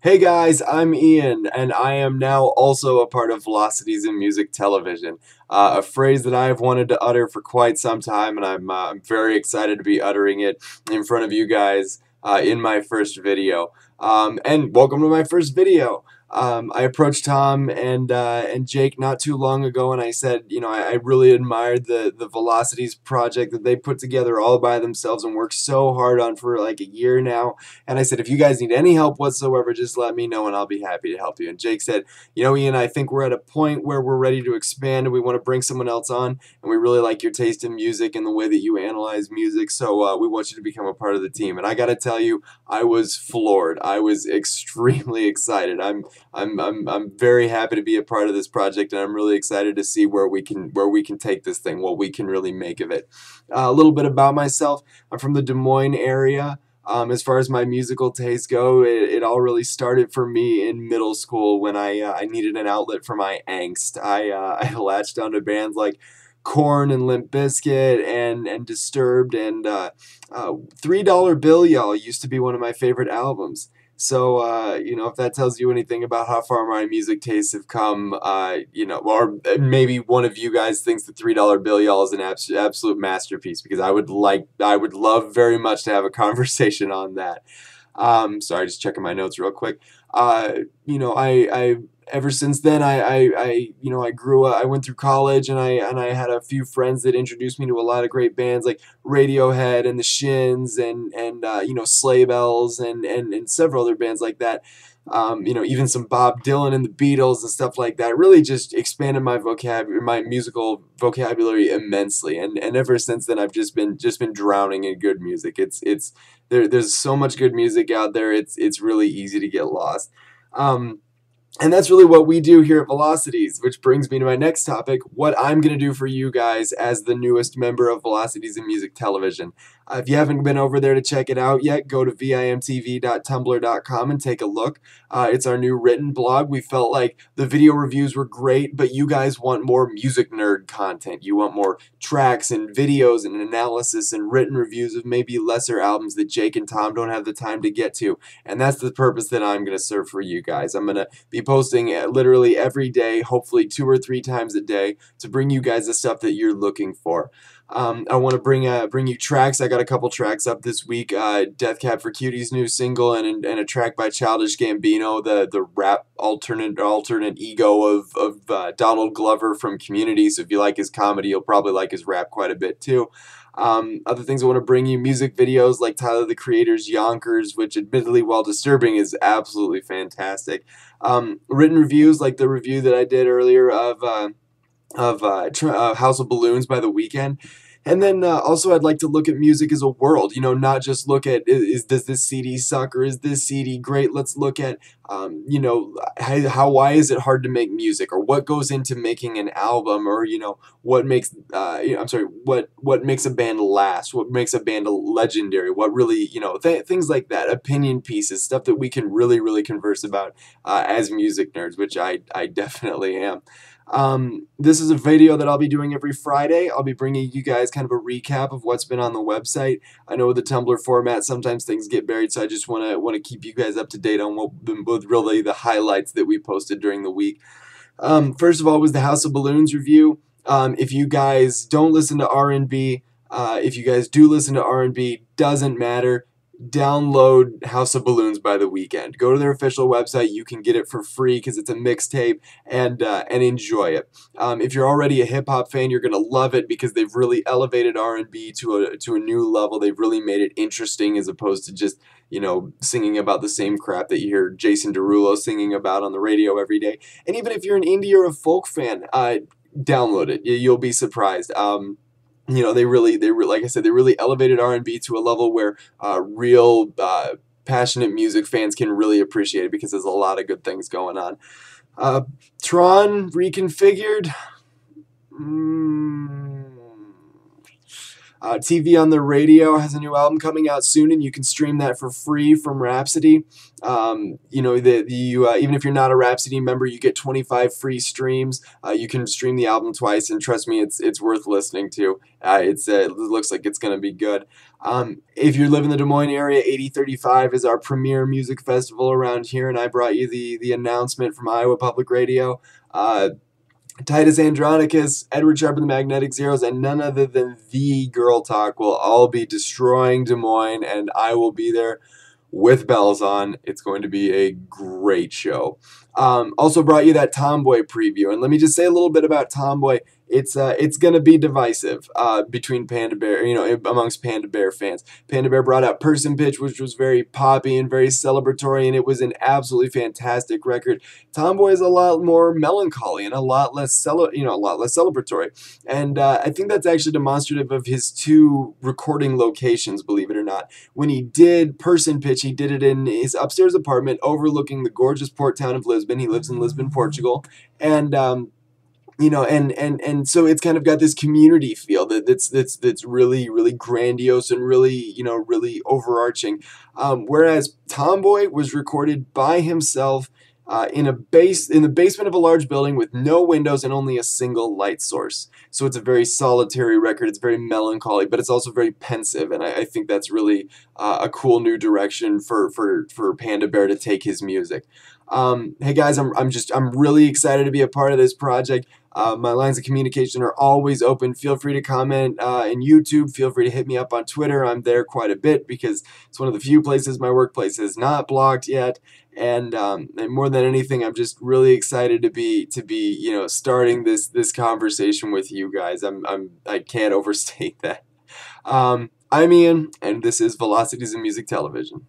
Hey guys, I'm Ian, and I am now also a part of Velocities in Music Television, a phrase that I have wanted to utter for quite some time, and I'm very excited to be uttering it in front of you guys in my first video. And welcome to my first video. I approached Tom and Jake not too long ago, and I said, I really admired the Velocities project that they put together all by themselves and worked so hard on for like a year now. And I said, if you guys need any help whatsoever, just let me know and I'll be happy to help you. And Jake said, Ian, I think we're at a point where we're ready to expand and we want to bring someone else on. And we really like your taste in music and the way that you analyze music. So we want you to become a part of the team. And I got to tell you, I was floored. I was extremely excited. I'm very happy to be a part of this project, and I'm really excited to see where we can take this thing, what we can really make of it. A little bit about myself. I'm from the Des Moines area. As far as my musical tastes go, it all really started for me in middle school when I needed an outlet for my angst. I latched onto bands like Korn and Limp Bizkit and Disturbed, and $3 Bill Y'all used to be one of my favorite albums. So, if that tells you anything about how far my music tastes have come, or maybe one of you guys thinks the $3 Bill Y'all is an absolute masterpiece, because I would love very much to have a conversation on that. Sorry, just checking my notes real quick. I ever since then I grew up. I went through college, and I had a few friends that introduced me to a lot of great bands like Radiohead and the Shins and Sleigh Bells and several other bands like that. Even some Bob Dylan and the Beatles and stuff like that. It really just expanded my musical vocabulary immensely. And ever since then, I've just been drowning in good music. There's so much good music out there. It's really easy to get lost. And that's really what we do here at Velocities, which brings me to my next topic, what I'm going to do for you guys as the newest member of Velocities in Music Television. If you haven't been over there to check it out yet, go to VIMTV.tumblr.com and take a look. It's our new written blog. We felt like the video reviews were great, but you guys want more music nerd content. You want more tracks and videos and analysis and written reviews of maybe lesser albums that Jake and Tom don't have the time to get to. And that's the purpose that I'm going to serve for you guys. I'm going to be posting literally every day, hopefully 2 or 3 times a day, to bring you guys the stuff that you're looking for. I want to bring you tracks. I got a couple tracks up this week. Death Cab for Cutie's new single, and a track by Childish Gambino, the rap alternate ego of Donald Glover from Community. So if you like his comedy, you'll probably like his rap quite a bit too. Other things I want to bring you, music videos like Tyler the Creator's Yonkers, which admittedly, while disturbing, is absolutely fantastic. Written reviews like the review that I did earlier of House of Balloons by The Weeknd. And then also I'd like to look at music as a world, not just look at does this CD suck or is this CD great. Let's look at, why is it hard to make music, or what goes into making an album, or, what makes, what makes a band last, what makes a band legendary, what really, things like that, opinion pieces, stuff that we can really, really converse about as music nerds, which I definitely am. This is a video that I'll be doing every Friday. I'll be bringing you guys kind of a recap of what's been on the website. I know with the Tumblr format, sometimes things get buried, so I just want to keep you guys up to date on what really the highlights that we posted during the week. First of all was the House of Balloons review. If you guys don't listen to R&B, if you guys do listen to R&B, doesn't matter. Download House of Balloons by The Weeknd. Go to their official website. You can get it for free because it's a mixtape, and enjoy it. If you're already a hip hop fan, you're gonna love it because they've really elevated R&B to a new level. They've really made it interesting as opposed to just singing about the same crap that you hear Jason Derulo singing about on the radio every day. And even if you're an indie or a folk fan, download it. You'll be surprised. They really, like I said, they really elevated R&B to a level where real passionate music fans can really appreciate it because there's a lot of good things going on. Tron reconfigured. TV on the Radio has a new album coming out soon, and you can stream that for free from Rhapsody. You know, even if you're not a Rhapsody member, you get 25 free streams. You can stream the album twice, and trust me, it's worth listening to. It looks like it's going to be good. If you live in the Des Moines area, 8035 is our premier music festival around here, and I brought you the announcement from Iowa Public Radio. Titus Andronicus, Edward Sharpe and the Magnetic Zeros, and none other than the Girl Talk will all be destroying Des Moines, and I will be there with bells on. It's going to be a great show. Also brought you that Tomboy preview, and let me just say a little bit about Tomboy. It's going to be divisive between Panda Bear, you know, amongst Panda Bear fans. Panda Bear brought out Person Pitch, which was very poppy and very celebratory, and it was an absolutely fantastic record. Tomboy is a lot more melancholy and a lot less celebratory, and I think that's actually demonstrative of his two recording locations. Believe it or not, when he did Person Pitch, he did it in his upstairs apartment overlooking the gorgeous port town of Lisbon. He lives in Lisbon, Portugal, and you know, and so it's kind of got this community feel that's really grandiose and really really overarching. Whereas Tomboy was recorded by himself in the basement of a large building with no windows and only a single light source. So it's a very solitary record. It's very melancholy, but it's also very pensive, and I think that's really a cool new direction for Panda Bear to take his music. Hey guys, I'm really excited to be a part of this project. My lines of communication are always open. Feel free to comment in YouTube. Feel free to hit me up on Twitter. I'm there quite a bit because it's one of the few places my workplace is not blocked yet. And more than anything, I'm just really excited to be starting this conversation with you guys. I can't overstate that. I'm Ian, and this is Velocities in Music Television.